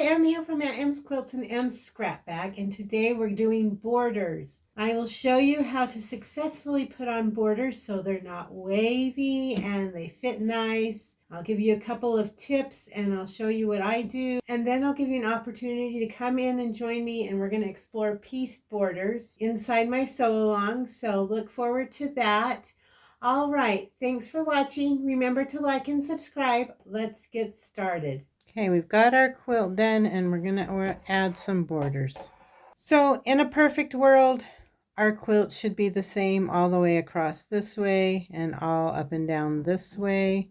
I'm here from Aunt M's Quilts and M's Scrap Bag, and today we're doing borders. I will show you how to successfully put on borders so they're not wavy and they fit nice. I'll give you a couple of tips and I'll show you what I do, and then I'll give you an opportunity to come in and join me, and we're going to explore pieced borders inside my sew along, so look forward to that. All right, thanks for watching. Remember to like and subscribe. Let's get started. Okay, we've got our quilt done and we're going to add some borders. So in a perfect world, our quilt should be the same all the way across this way and all up and down this way.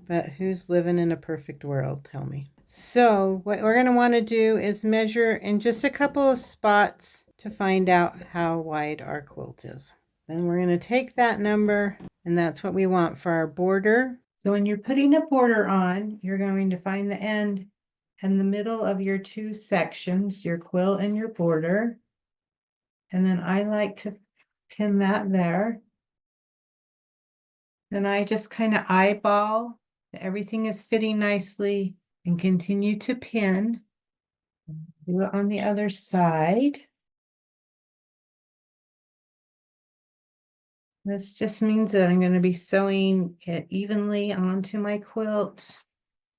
But who's living in a perfect world? Tell me. So what we're going to want to do is measure in just a couple of spots to find out how wide our quilt is. Then we're going to take that number, and that's what we want for our border. So when you're putting a border on, you're going to find the end and the middle of your two sections, your quilt and your border. And then I like to pin that there. Then I just kind of eyeball that everything is fitting nicely and continue to pin. Do it on the other side. This just means that I'm going to be sewing it evenly onto my quilt.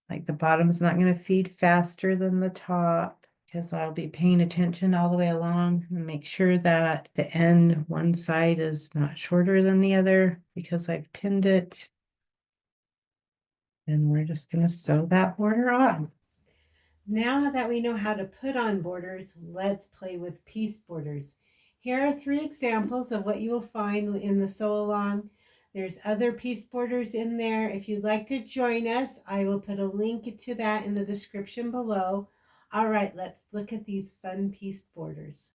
Like the bottom is not going to feed faster than the top, because I'll be paying attention all the way along and make sure that the end, one side is not shorter than the other because I've pinned it. And we're just going to sew that border on. Now that we know how to put on borders, let's play with piece borders. Here are 3 examples of what you will find in the sew along. There's other piece borders in there. If you'd like to join us, I will put a link to that in the description below. All right, let's look at these fun piece borders.